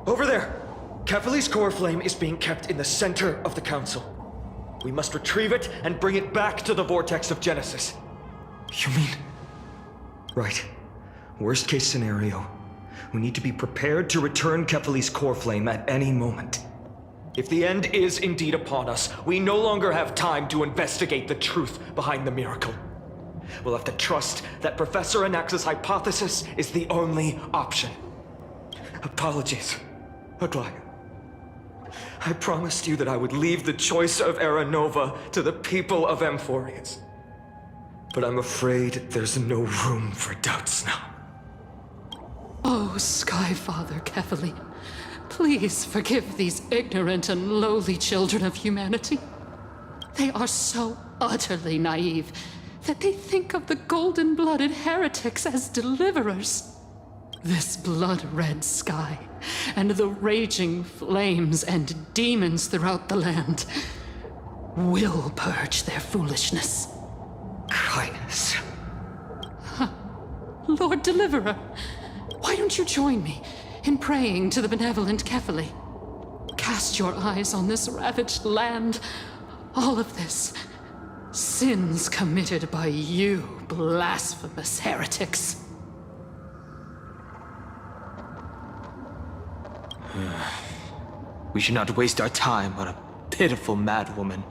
Over there! Kefali's core flame is being kept in the center of the council. We must retrieve it and bring it back to the vortex of Genesis. You mean... Right. Worst case scenario. We need to be prepared to return Kefali's core flame at any moment. If the end is indeed upon us, we no longer have time to investigate the truth behind the miracle. We'll have to trust that Professor Anax's hypothesis is the only option. Apologies, Aglaia. I promised you that I would leave the choice of Era Nova to the people of Amphorius. But I'm afraid there's no room for doubts now. Oh, Skyfather Kefali, please forgive these ignorant and lowly children of humanity. They are so utterly naive that they think of the golden-blooded heretics as deliverers. This blood-red sky, and the raging flames and demons throughout the land will purge their foolishness. Kindness. Lord Deliverer, why don't you join me in praying to the benevolent Kefali? Cast your eyes on this ravaged land. All of this, sins committed by you, blasphemous heretics. We should not waste our time on a pitiful madwoman.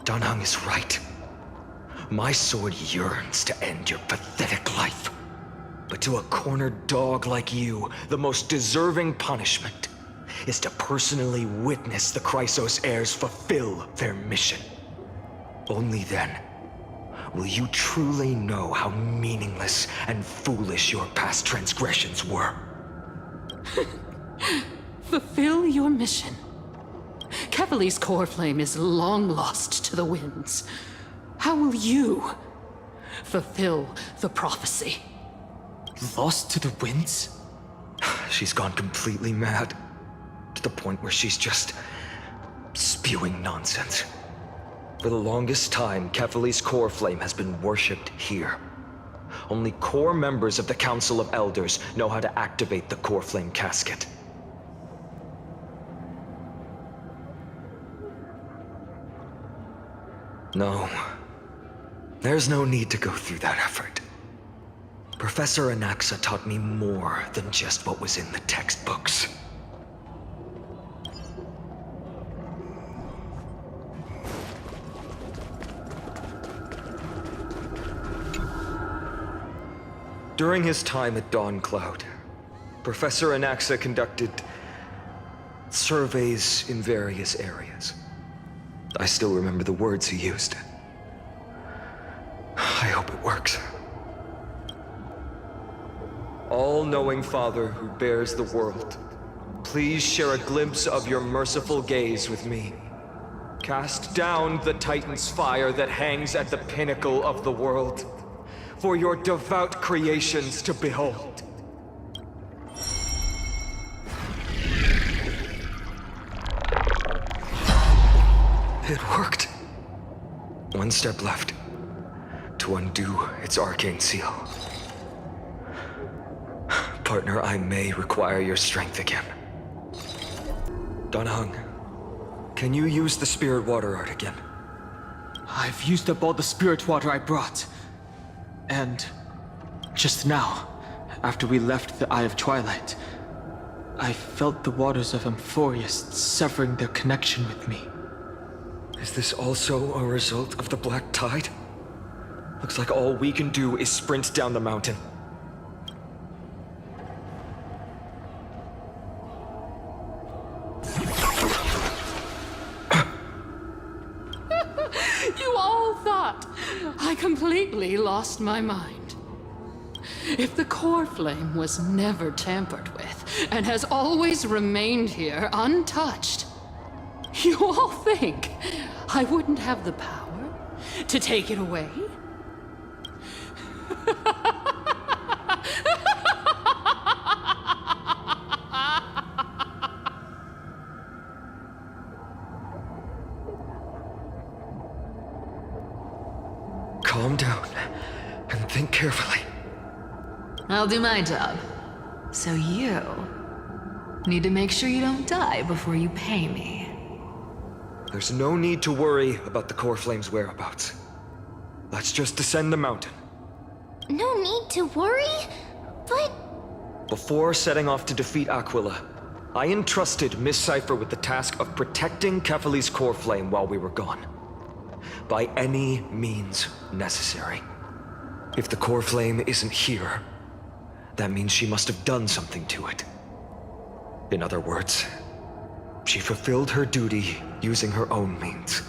Danheng is right. My sword yearns to end your pathetic life. But to a cornered dog like you, the most deserving punishment is to personally witness the Chrysos heirs fulfill their mission. Only then will you truly know how meaningless and foolish your past transgressions were. Fulfill your mission. Kefali's core flame is long lost to the winds. How will you fulfill the prophecy? Lost to the winds? She's gone completely mad. To the point where she's just spewing nonsense. For the longest time, Kefali's core flame has been worshipped here. Only core members of the Council of Elders know how to activate the core flame casket. No. There's no need to go through that effort. Professor Anaxa taught me more than just what was in the textbooks. During his time at Dawn Cloud, Professor Anaxa conducted surveys in various areas. I still remember the words he used. I hope it works. All-knowing Father who bears the world, please share a glimpse of your merciful gaze with me. Cast down the Titan's fire that hangs at the pinnacle of the world, for your devout creations to behold. It worked. One step left to undo its arcane seal. Partner, I may require your strength again. Danheng, can you use the spirit water art again? I've used up all the spirit water I brought. And just now, after we left the Eye of Twilight, I felt the waters of Amphorius severing their connection with me. Is this also a result of the Black Tide? Looks like all we can do is sprint down the mountain. You all thought I completely lost my mind. If the core flame was never tampered with and has always remained here untouched, you all think I wouldn't have the power to take it away? Calm down and think carefully. I'll do my job. So you Need to make sure you don't die before you pay me. There's no need to worry about the core flame's whereabouts. Let's just descend the mountain. No need to worry? But... Before setting off to defeat Aquila, I entrusted Miss Cipher with the task of protecting Kefali's core flame while we were gone. By any means necessary. If the core flame isn't here, that means she must have done something to it. In other words, she fulfilled her duty using her own means.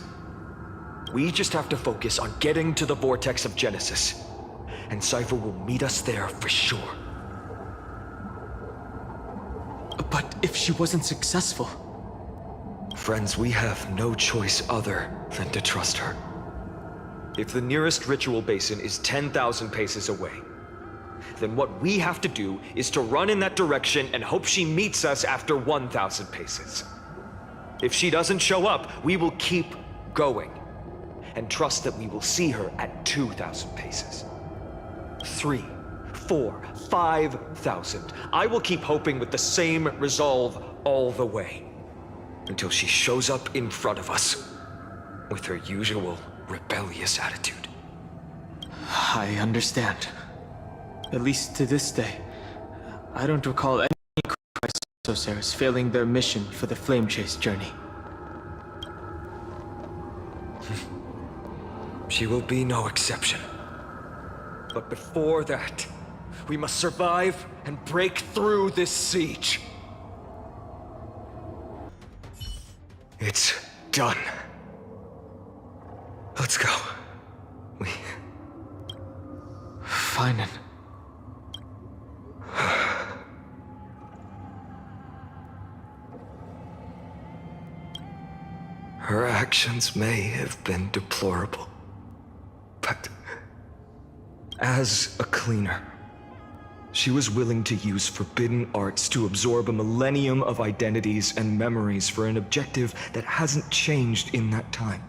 We just have to focus on getting to the vortex of Genesis, and Cipher will meet us there for sure. But if she wasn't successful... Friends, we have no choice other than to trust her. If the nearest ritual basin is 10,000 paces away, then what we have to do is to run in that direction and hope she meets us after 1,000 paces. If she doesn't show up, we will keep going and trust that we will see her at 2,000 paces. 3, 4, 5,000. I will keep hoping with the same resolve all the way until she shows up in front of us with her usual rebellious attitude. I understand. At least to this day, I don't recall any Chrysosairs failing their mission for the Flame Chase journey. She will be no exception. But before that, we must survive and break through this siege. It's done. Let's go. Fine. Her actions may have been deplorable, but as a cleaner, she was willing to use forbidden arts to absorb a millennium of identities and memories for an objective that hasn't changed in that time.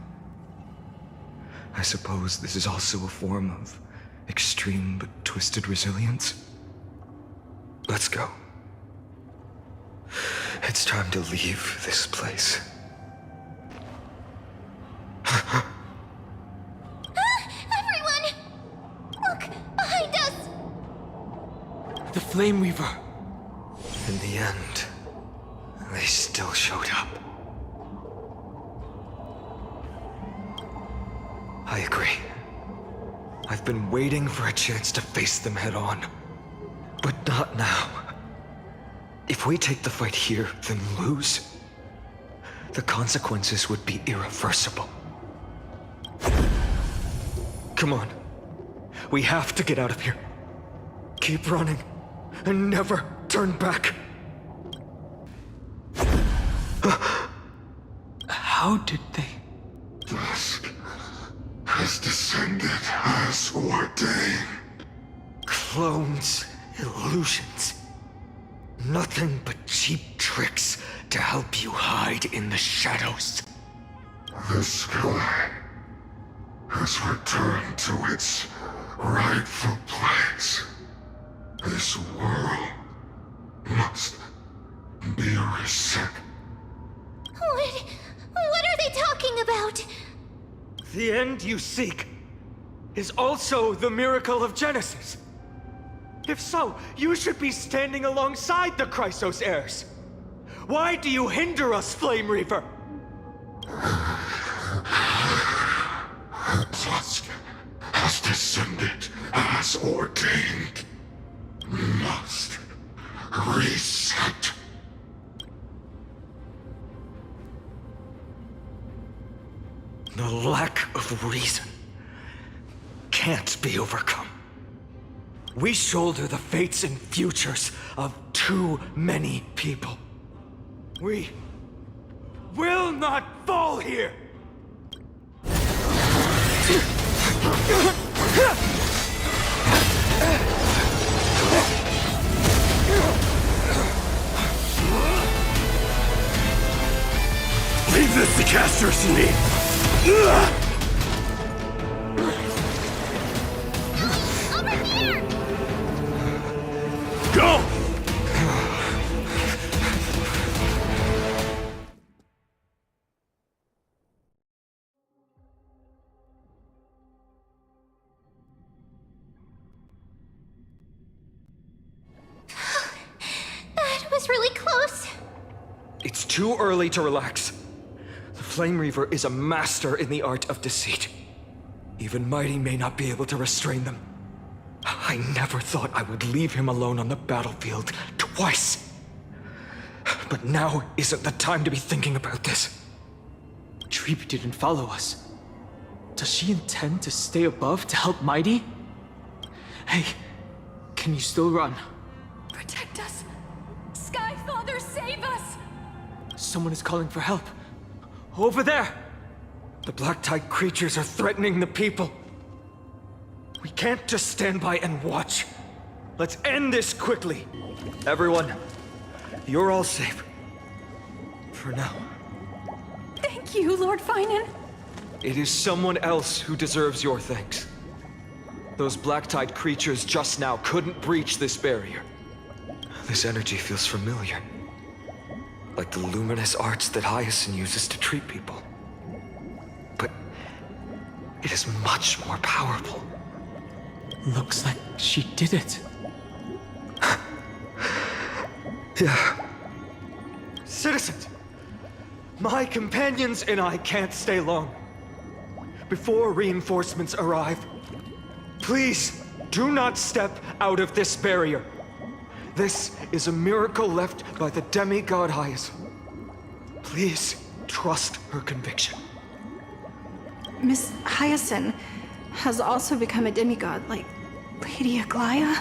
I suppose this is also a form of extreme but twisted resilience. Let's go. It's time to leave this place. Everyone! Look, behind us! The Flame Weaver! In the end, they still showed up. I agree. I've been waiting for a chance to face them head on. But not now. If we take the fight here, then lose, the consequences would be irreversible. Come on. We have to get out of here. Keep running, and never turn back. How did they... Dusk has descended as ordained. Clones, illusions. Nothing but cheap tricks to help you hide in the shadows. The sky has returned to its rightful place. This world must be reset. What are they talking about? The end you seek is also the miracle of Genesis. If so, you should be standing alongside the Chrysos heirs. Why do you hinder us, Flame Reaver? Dusk has descended as ordained. Must reset. The lack of reason can't be overcome. We shoulder the fates and futures of too many people. We will not fall here! Leave this to casters in me. Over here! Go! is really close. It's too early to relax. The Flame Reaver is a master in the art of deceit. Even Mighty may not be able to restrain them. I never thought I would leave him alone on the battlefield twice. But now isn't the time to be thinking about this. Treep didn't follow us. Does she intend to stay above to help Mighty? Hey, can you still run? Protect us! Sky Father, save us! Someone is calling for help. Over there! The black-tide creatures are threatening the people. We can't just stand by and watch. Let's end this quickly. Everyone, you're all safe. For now. Thank you, Lord Finan. It is someone else who deserves your thanks. Those black-tide creatures just now couldn't breach this barrier. This energy feels familiar. Like the luminous arts that Hyacinth uses to treat people. But it is much more powerful. Looks like she did it. Yeah. Citizens! My companions and I can't stay long. Before reinforcements arrive, please do not step out of this barrier. This is a miracle left by the demigod Hyacinth. Please trust her conviction. Miss Hyacinth has also become a demigod, like Lady Aglaya.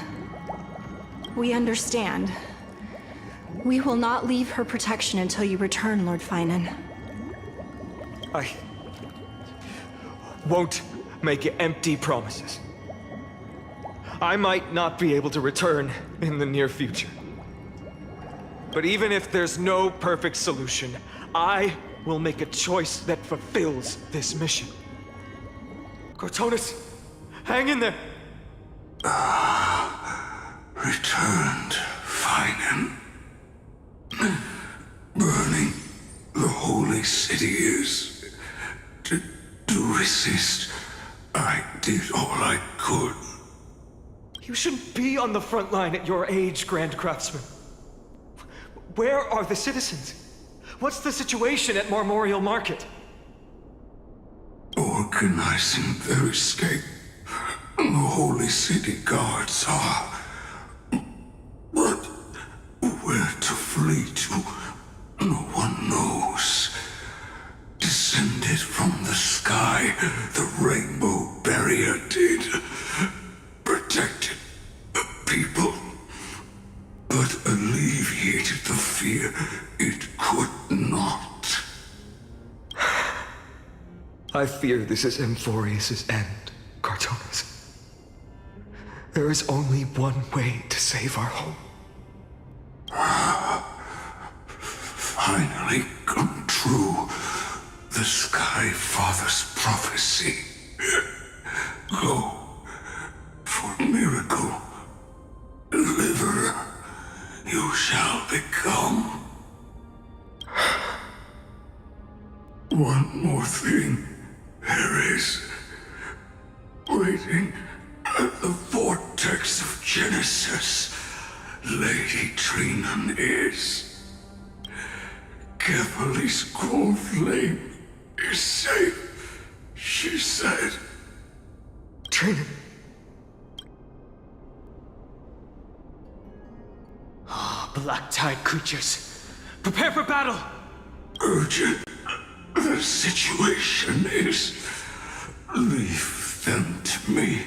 We understand. We will not leave her protection until you return, Lord Finan. I won't make empty promises. I might not be able to return in the near future. But even if there's no perfect solution, I will make a choice that fulfills this mission. Cortonis, hang in there! Returned, Finan. Burning the holy city is... To resist, I did all I could. You shouldn't be on the front line at your age, Grand Craftsman. Where are the citizens? What's the situation at Marmorial Market? Organizing their escape. The holy city guards are... But where to flee to, no one knows. Descended from the sky, the rainbow barrier did. Protected people, but alleviated the fear it could not. I fear this is Amphorius' end, Cartonis. There is only one way to save our home. Finally come true, the Sky Father's prophecy. Go, for miracle, deliverer, you shall become. One more thing there is. Waiting at the vortex of Genesis, Lady Trinan is. Kepali's core flame is safe, she said. Trinan. Black-tide creatures, prepare for battle! Urgent. The situation is... Leave them to me.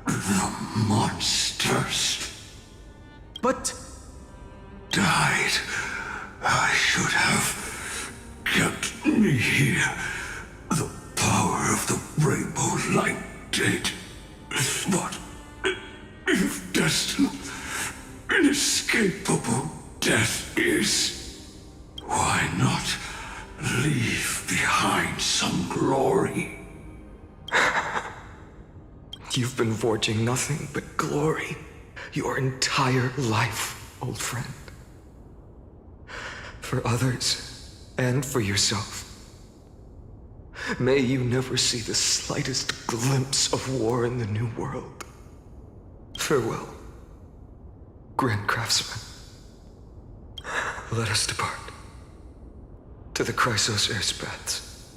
The monsters But... died. I should have kept me here. The power of the rainbow light did. But if destined, inescapable death is, why not leave behind some glory? You've been forging nothing but glory your entire life, old friend. For others, and for yourself. May you never see the slightest glimpse of war in the New World. Farewell, Grand Craftsman. Let us depart. To the Chrysos Earth's paths.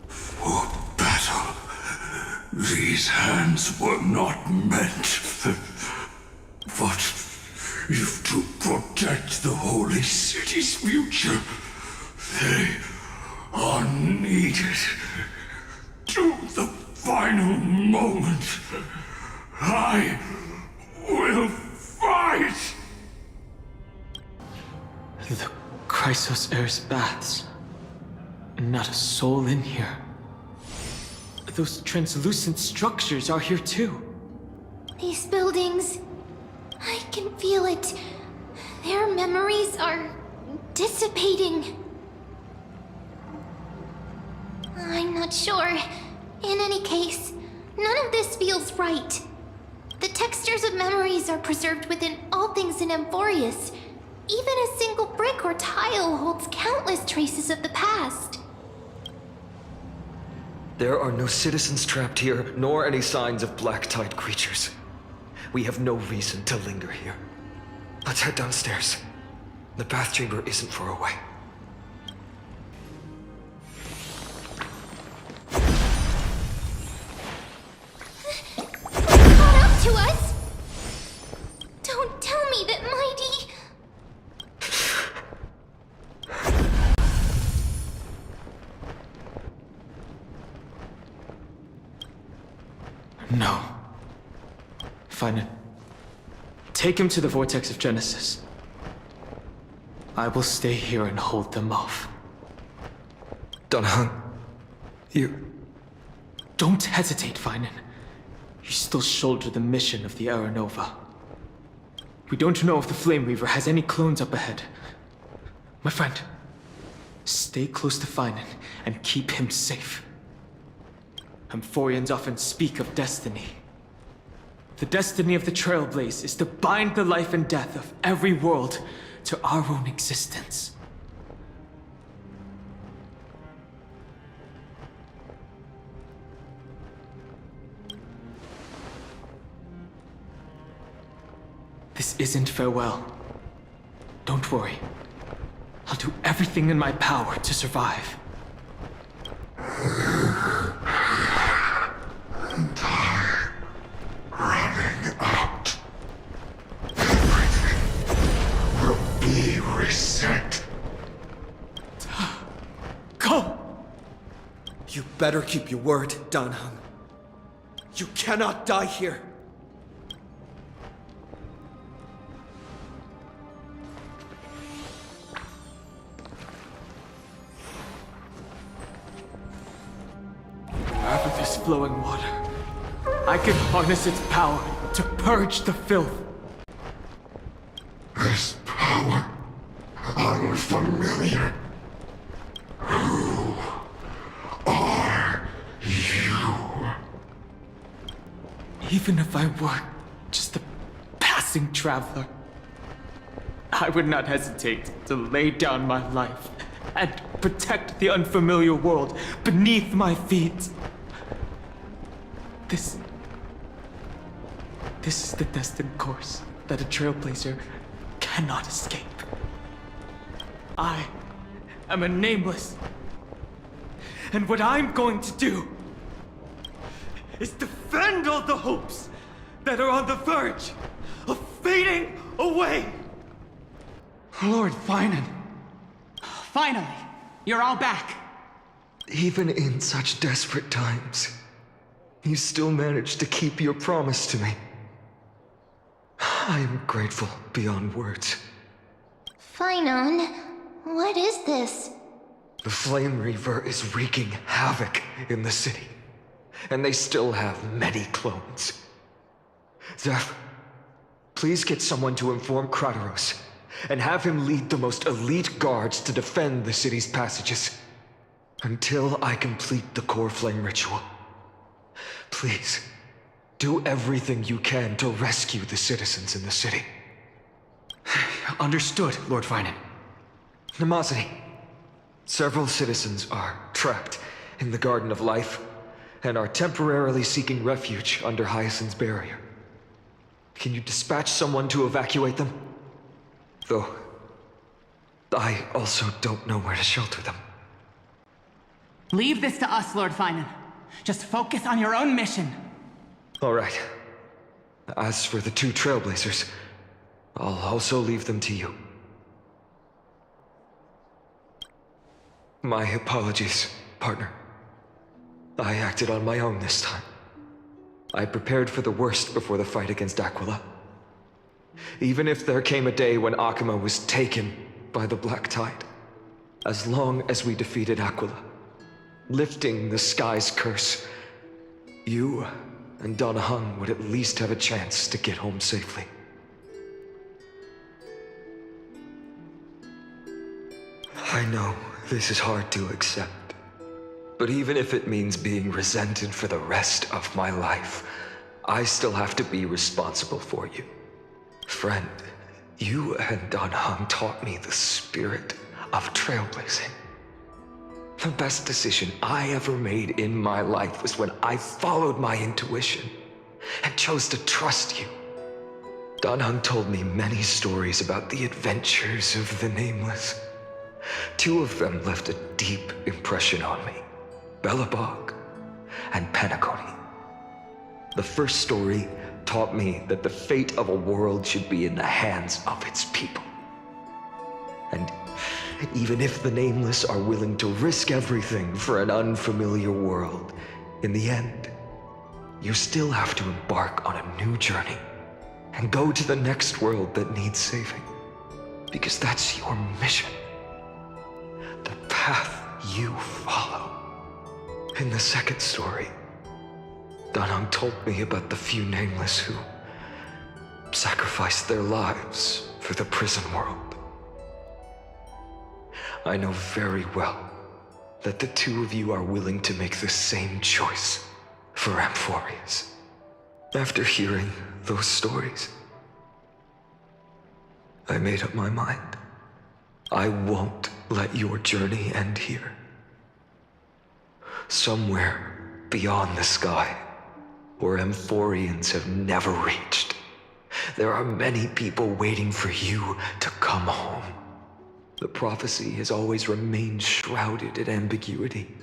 For battle, these hands were not meant. But if to protect the holy city's future, they are needed. To the final moment, I will fight! The Chrysos Air's baths. Not a soul in here. Those translucent structures are here too. These buildings, I can feel it. Their memories are dissipating. I'm not sure. In any case, none of this feels right. The textures of memories are preserved within all things in Amphorius. Even a single brick or tile holds countless traces of the past. There are no citizens trapped here, nor any signs of black-tide creatures. We have no reason to linger here. Let's head downstairs. The bath chamber isn't far away. Caught up to us? Don't tell me that Mighty... No. Fine. Take him to the Vortex of Genesis. I will stay here and hold them off. Dunhung, you... Don't hesitate, Finan. You still shoulder the mission of the Aranova. We don't know if the Flame Reaver has any clones up ahead. My friend, stay close to Finan and keep him safe. Amphorians often speak of destiny. The destiny of the Trailblaze is to bind the life and death of every world to our own existence. This isn't farewell. Don't worry. I'll do everything in my power to survive. Running out. Everything will be reset. Go! You better keep your word, Danhung. You cannot die here. Wherever there's flowing water, I can harness its power to purge the filth. This power, unfamiliar. Who are you? Even if I were just a passing traveler, I would not hesitate to lay down my life and protect the unfamiliar world beneath my feet. This is the destined course that a trailblazer cannot escape. I am a nameless. And what I'm going to do is defend all the hopes that are on the verge of fading away. Lord Finan. Finally, you're all back. Even in such desperate times, you still managed to keep your promise to me. I am grateful beyond words. Finon, what is this? The Flame Reaver is wreaking havoc in the city, and they still have many clones. Zeph, please get someone to inform Krateros, and have him lead the most elite guards to defend the city's passages, until I complete the Core Flame ritual. Please, do everything you can to rescue the citizens in the city. Understood, Lord Finan. Nemazini, several citizens are trapped in the Garden of Life, and are temporarily seeking refuge under Hyacinth's barrier. Can you dispatch someone to evacuate them? Though, I also don't know where to shelter them. Leave this to us, Lord Finan. Just focus on your own mission. All right. As for the two Trailblazers, I'll also leave them to you. My apologies, partner. I acted on my own this time. I prepared for the worst before the fight against Aquila. Even if there came a day when Akuma was taken by the Black Tide, as long as we defeated Aquila, lifting the sky's curse, you and Donna Hung would at least have a chance to get home safely. I know this is hard to accept, but even if it means being resented for the rest of my life, I still have to be responsible for you. Friend, you and Donna Hung taught me the spirit of trailblazing. The best decision I ever made in my life was when I followed my intuition and chose to trust you. Dan Hung told me many stories about the adventures of the Nameless. Two of them left a deep impression on me, Bellabog and Penacony. The first story taught me that the fate of a world should be in the hands of its people. And even if the Nameless are willing to risk everything for an unfamiliar world, in the end, you still have to embark on a new journey and go to the next world that needs saving. Because that's your mission. The path you follow. In the second story, Dan Hung told me about the few Nameless who sacrificed their lives for the prison world. I know very well that the two of you are willing to make the same choice for Amphorius. After hearing those stories, I made up my mind. I won't let your journey end here. Somewhere beyond the sky, where Amphorians have never reached, there are many people waiting for you to come home. The prophecy has always remained shrouded in ambiguity.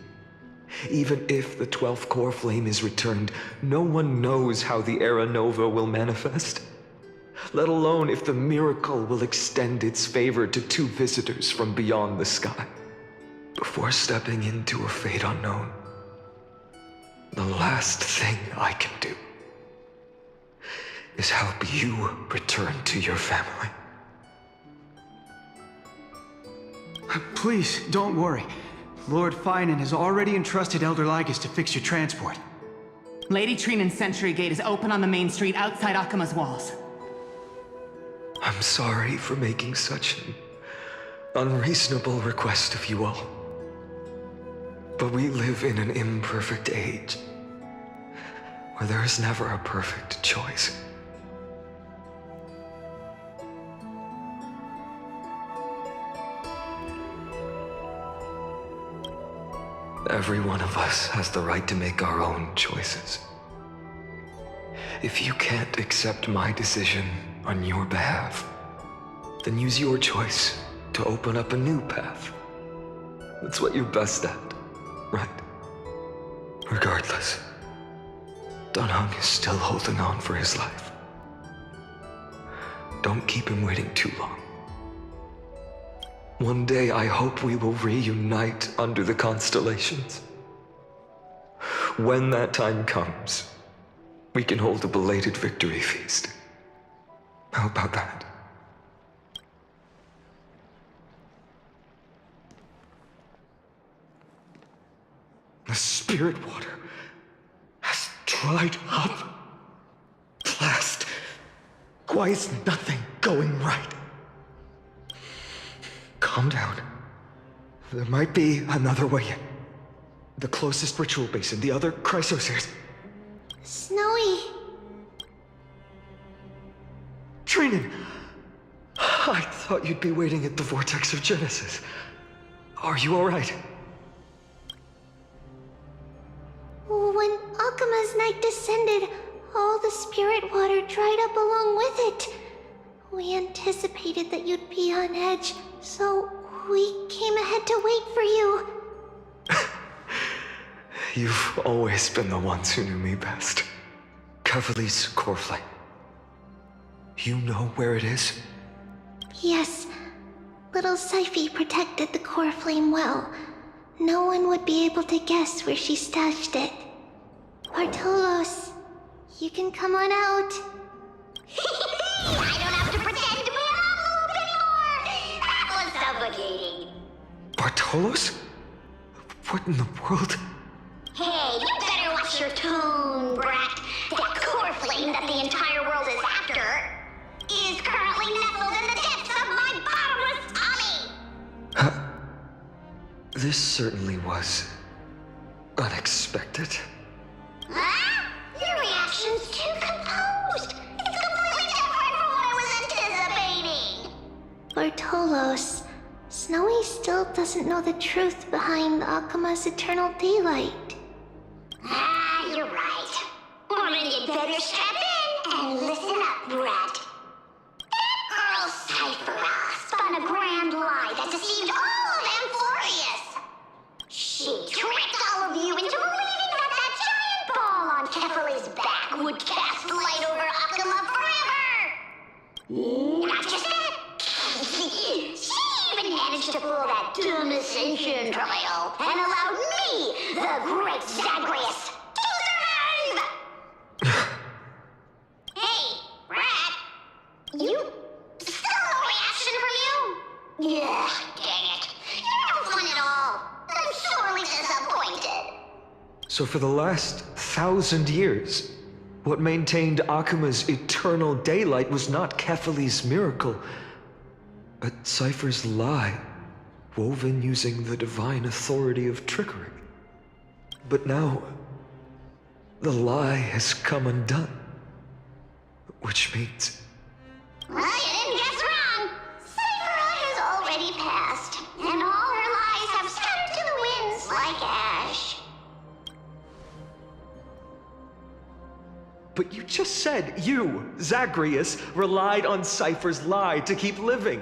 Even if the 12th core flame is returned, no one knows how the Era Nova will manifest, let alone if the miracle will extend its favor to two visitors from beyond the sky. Before stepping into a fate unknown, the last thing I can do is help you return to your family. Please, don't worry. Lord Finan has already entrusted Elder Lygus to fix your transport. Lady Trinan's Sentry Gate is open on the main street outside Akuma's walls. I'm sorry for making such an unreasonable request of you all. But we live in an imperfect age, where there is never a perfect choice. Every one of us has the right to make our own choices. If you can't accept my decision on your behalf, then use your choice to open up a new path. That's what you're best at, right? Regardless, Dan Hung is still holding on for his life. Don't keep him waiting too long. One day I hope we will reunite under the constellations. When that time comes, we can hold a belated victory feast. How about that? The spirit water has dried up. Blast. Why is nothing going right? Calm down. There might be another way in. The closest ritual basin, the other chrysospheres. Snowy. Trinan! I thought you'd be waiting at the vortex of Genesis. Are you alright? When Akuma's night descended, all the spirit water dried up along with it. We anticipated that you'd be on edge, so we came ahead to wait for you. You've always been the ones who knew me best. Kevali's core flame. You know where it is? Yes. Little Syphie protected the core flame well. No one would be able to guess where she stashed it. Bartolos, you can come on out. I don't have to pretend to be an envelope anymore! That was suffocating. Bartolos? What in the world? Hey, you better watch your tone, brat. That core flame that the entire world is after is currently nestled in the depths of my bottomless tummy! This certainly was unexpected. Huh? Your reaction's too composed. It's completely different from what I was anticipating. Bartolos, Snowy still doesn't know the truth behind Akuma's eternal daylight. Ah, you're right. Well, then you'd better strap in and listen up, brat. That girl Cypher spun a grand lie that deceived all of Amphorius. She tricked all of you into believing that that giant ball on Kefali's back would cast light over Akuma forever. Not just that. She even managed to pull that dumb ascension trial and allowed me, the great Zagreus, to survive! Hey, Rat, you... still no reaction from you? Yeah, dang it. You're no fun at all. I'm sorely disappointed. So for the last 1,000 years, what maintained Akuma's eternal daylight was not Kefali's miracle, but Cypher's lie, woven using the divine authority of trickery. But now, the lie has come undone. Which means... Well, you didn't guess wrong. Cypher has already passed, and all her lies have scattered to the winds like ash. But you just said you, Zagreus, relied on Cypher's lie to keep living.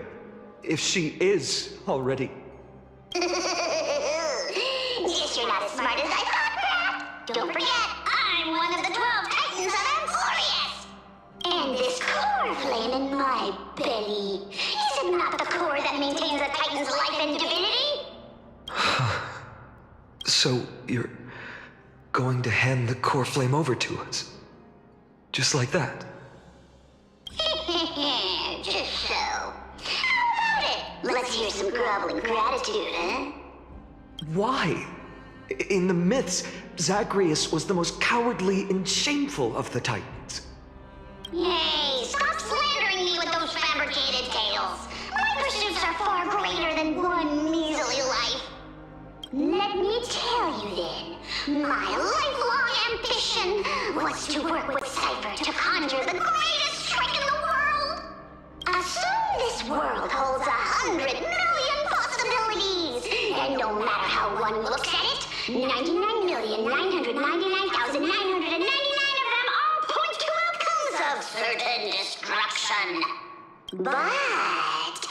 If she is already... Guess you're not as smart as I thought, Pat. Don't forget, I'm one of the 12 Titans of Amphorius. And this core flame in my belly, is it not the core that maintains a Titan's life and divinity? So you're going to hand the core flame over to us? Just like that? Just so. How about it? Let's hear some groveling gratitude, huh? Why? In the myths, Zagreus was the most cowardly and shameful of the Titans. Hey, stop slandering me with those fabricated tales. My pursuits are far greater than one measly life. Let me tell you then, my lifelong ambition was to work with Cypher to conjure the greatest trick in the world. Assume this world holds 100 million possibilities, and no matter how one looks at it, 99,999,999 of them all point to outcomes of certain destruction. But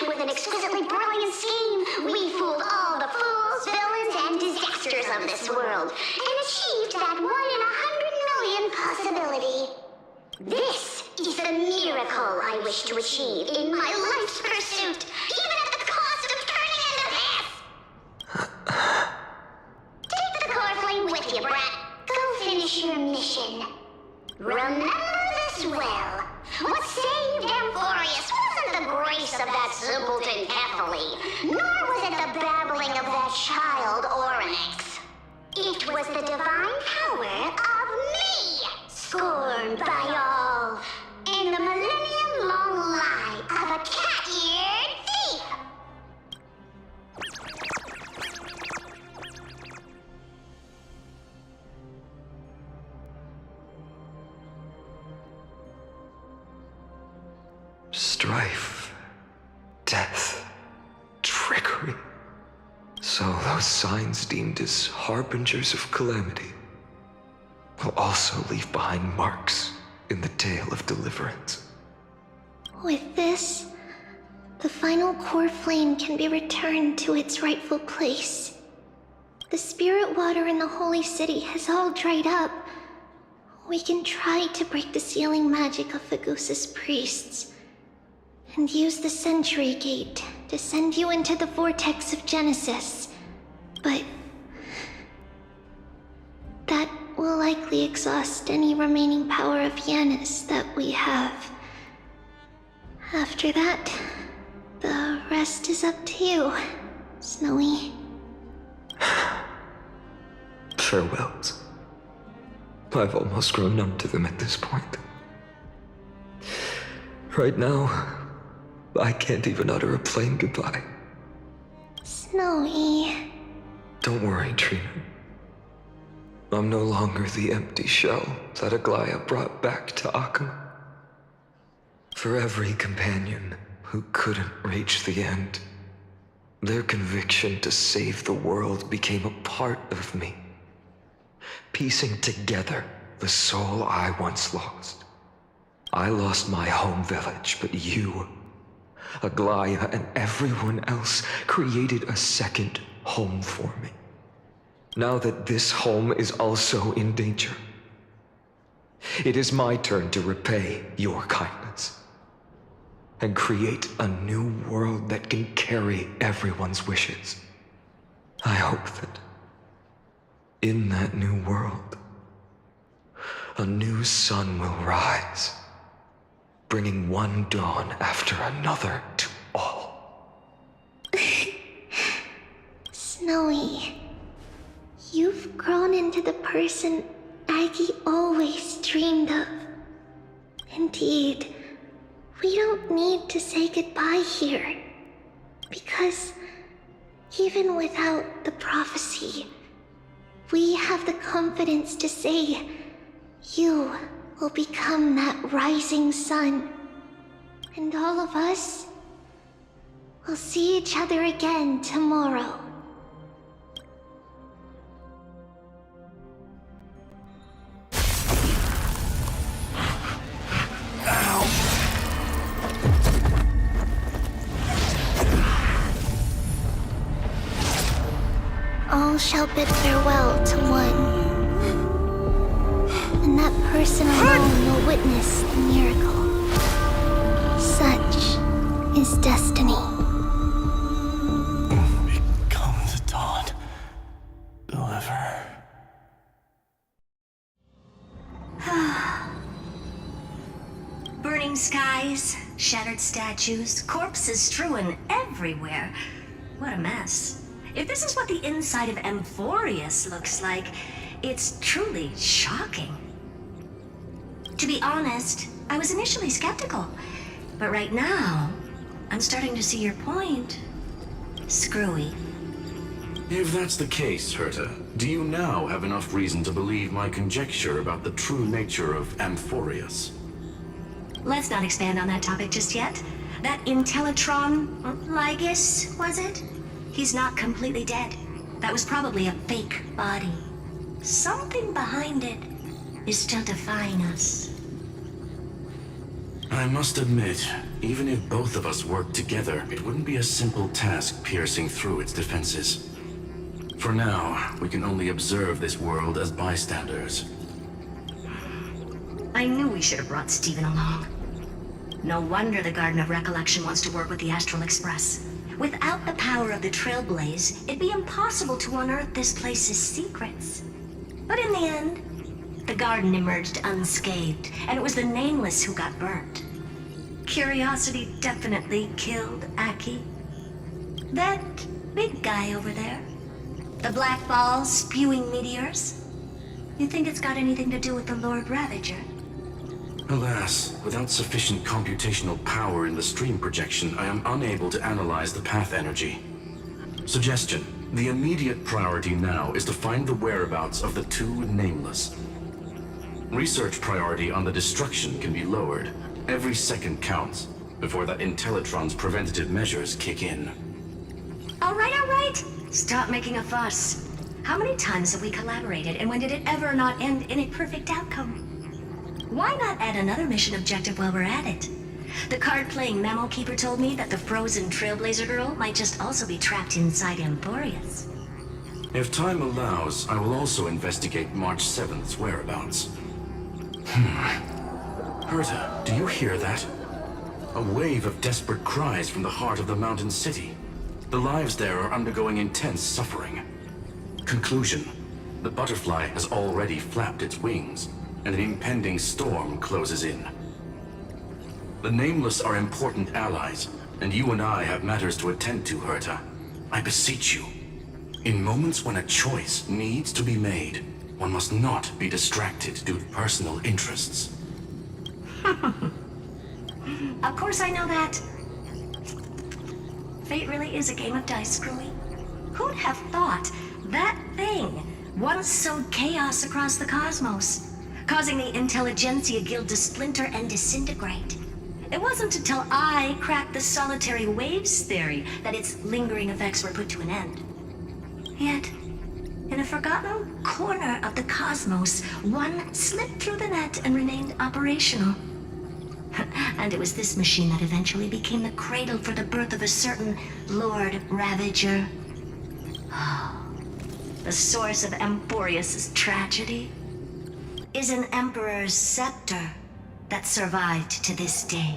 with an exquisitely brilliant scheme, we fooled all the fools, villains, and disasters of this world, and achieved that 1 in 100 million possibility. This is the miracle I wish to achieve in my life's pursuit, even at the cost of turning into this! Take the core flame with you, brat. Go finish your mission. Remember this well. What saved Amphorius wasn't the grace of that simpleton Kefali, nor was it the babbling of that child Oryx. It was the divine power of me, scorned by all, and the millennium-long lie of a cat-eared thief. Strife, death, trickery. So those signs deemed as harbingers of calamity will also leave behind marks in the tale of deliverance. With this, the final core flame can be returned to its rightful place. The spirit water in the holy city has all dried up. We can try to break the sealing magic of Fagusa's priests, and use the Century Gate to send you into the vortex of Genesis. But that will likely exhaust any remaining power of Yanis that we have. After that, the rest is up to you, Snowy. Farewells. I've almost grown numb to them at this point. Right now, I can't even utter a plain goodbye. Snowy. Don't worry, Trina. I'm no longer the empty shell that Aglaya brought back to Akuma. For every companion who couldn't reach the end, their conviction to save the world became a part of me, piecing together the soul I once lost. I lost my home village, but you, Aglaya, and everyone else created a second home for me. Now that this home is also in danger, it is my turn to repay your kindness and create a new world that can carry everyone's wishes. I hope that in that new world, a new sun will rise, bringing one dawn after another to all. Snowy, you've grown into the person Aggie always dreamed of. Indeed, we don't need to say goodbye here, because even without the prophecy, we have the confidence to say you will become that rising sun, and all of us will see each other again tomorrow. All shall bid farewell to one, and that person alone will witness the miracle. Such is destiny. Become the dawn. Deliver. Burning skies, shattered statues, corpses strewn everywhere. What a mess. If this is what the inside of Amphorius looks like, it's truly shocking. To be honest, I was initially skeptical, but right now, I'm starting to see your point. Screwy. If that's the case, Herta, do you now have enough reason to believe my conjecture about the true nature of Amphorius? Let's not expand on that topic just yet. That Intellitron, Ligus, was it? He's not completely dead. That was probably a fake body. Something behind it is still defying us. I must admit, even if both of us worked together, it wouldn't be a simple task piercing through its defenses. For now, we can only observe this world as bystanders. I knew we should have brought Steven along. No wonder the Garden of Recollection wants to work with the Astral Express. Without the power of the Trailblaze, it'd be impossible to unearth this place's secrets. But in the end, the garden emerged unscathed, and it was the Nameless who got burnt. Curiosity definitely killed Aki. That big guy over there, the black ball spewing meteors, you think it's got anything to do with the Lord Ravager? Alas, without sufficient computational power in the stream projection, I am unable to analyze the path energy. Suggestion: the immediate priority now is to find the whereabouts of the two Nameless. Research priority on the destruction can be lowered. Every second counts, before that Intellitron's preventative measures kick in. All right. Stop making a fuss. How many times have we collaborated, and when did it ever not end in a perfect outcome? Why not add another mission objective while we're at it? The card-playing memo keeper told me that the frozen Trailblazer girl might just also be trapped inside Emporius. If time allows, I will also investigate March 7th's whereabouts. Herta, do you hear that? A wave of desperate cries from the heart of the mountain city. The lives there are undergoing intense suffering. Conclusion: the butterfly has already flapped its wings, and an impending storm closes in. The Nameless are important allies, and you and I have matters to attend to, Herta. I beseech you. In moments when a choice needs to be made, one must not be distracted due to personal interests. Of course I know that. Fate really is a game of dice, Screwy. Who'd have thought that thing once sowed chaos across the cosmos, causing the Intelligentsia Guild to splinter and disintegrate? It wasn't until I cracked the solitary waves theory that its lingering effects were put to an end. Yet, in a forgotten corner of the cosmos, one slipped through the net and remained operational. And it was this machine that eventually became the cradle for the birth of a certain Lord Ravager. The source of Emporius' tragedy is an Emperor's scepter that survived to this day.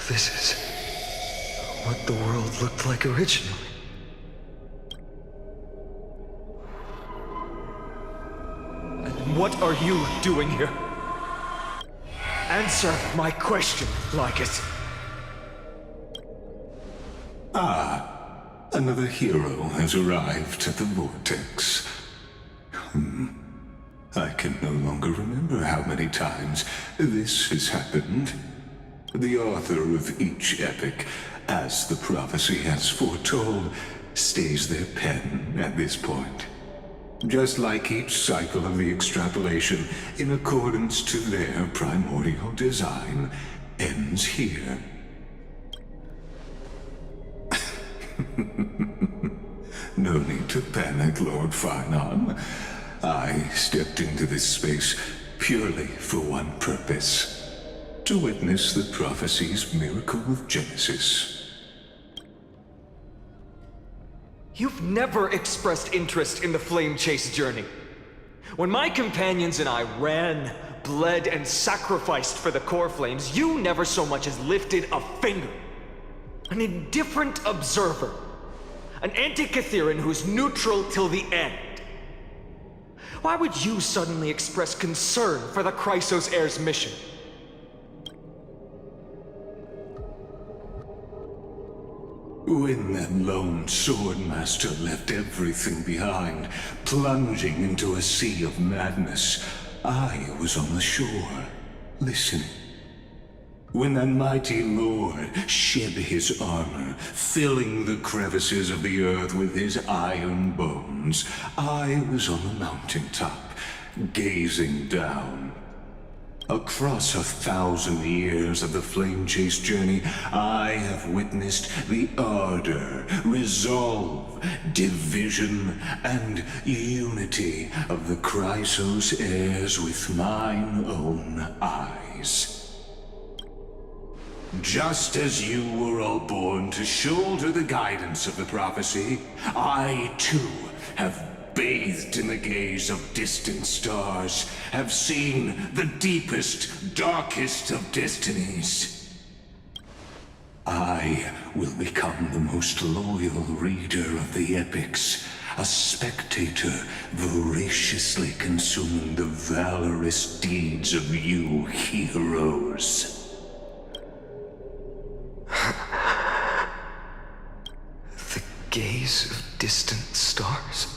This is what the world looked like originally. And what are you doing here? Answer my question, Lycus. Another hero has arrived at the Vortex. I can no longer remember how many times this has happened. The author of each epic, as the prophecy has foretold, stays their pen at this point. Just like each cycle of the extrapolation, in accordance to their primordial design, ends here. No need to panic, Lord Farnon. I stepped into this space purely for one purpose. To witness the prophecy's miracle of Genesis. You've never expressed interest in the Flame Chase journey. When my companions and I ran, bled, and sacrificed for the core flames, you never so much as lifted a finger. An indifferent observer. An anti-Catheran who's neutral till the end. Why would you suddenly express concern for the Chrysos Heir's mission? When that lone swordmaster left everything behind, plunging into a sea of madness, I was on the shore, listening. When that mighty lord shed his armor, filling the crevices of the earth with his iron bones, I was on the mountaintop, gazing down. Across 1,000 years of the Flame Chase journey, I have witnessed the ardor, resolve, division, and unity of the Chrysos heirs with mine own eyes. Just as you were all born to shoulder the guidance of the prophecy, I too have bathed in the gaze of distant stars, have seen the deepest, darkest of destinies. I will become the most loyal reader of the epics, a spectator voraciously consuming the valorous deeds of you heroes. The gaze of distant stars?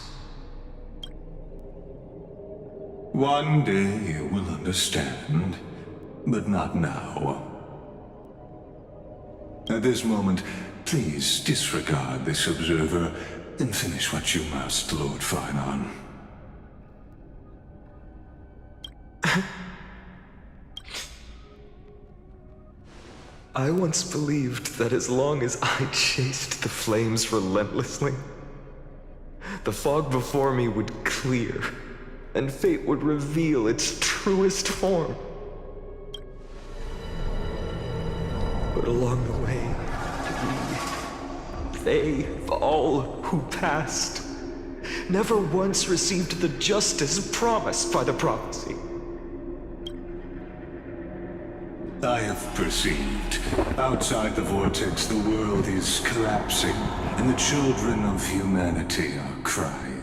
One day you will understand, but not now. At this moment, please disregard this observer and finish what you must, Lord Farnon. I once believed that as long as I chased the flames relentlessly, the fog before me would clear, and fate would reveal its truest form. But along the way, they, all who passed, never once received the justice promised by the prophecy. I have perceived. Outside the vortex, the world is collapsing, and the children of humanity are crying.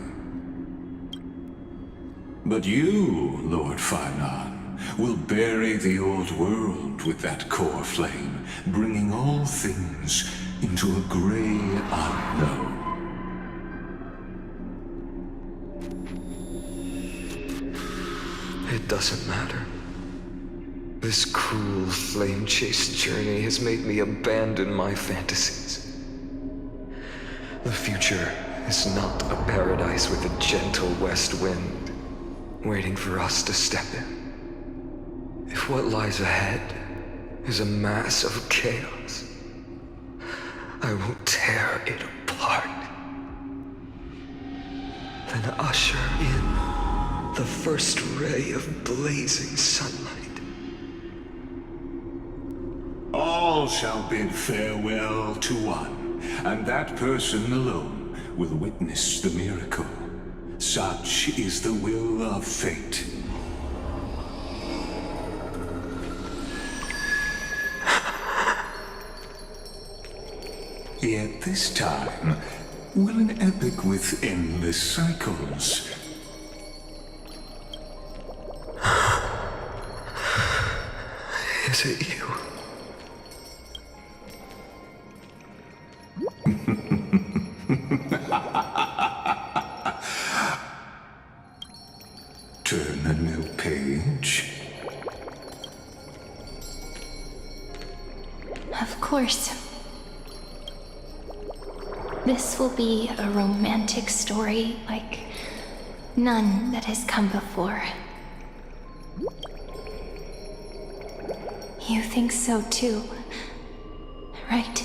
But you, Lord Finan, will bury the old world with that core flame, bringing all things into a gray unknown. It doesn't matter. This cruel flame-chased journey has made me abandon my fantasies. The future is not a paradise with a gentle west wind, waiting for us to step in. If what lies ahead is a mass of chaos, I will tear it apart. Then usher in the first ray of blazing sunlight. All shall bid farewell to one, and that person alone will witness the miracle. Such is the will of fate. Yet this time, will an epic with endless cycles. Is it you? Turn a new page. Of course. This will be a romantic story like none that has come before. You think so too, right?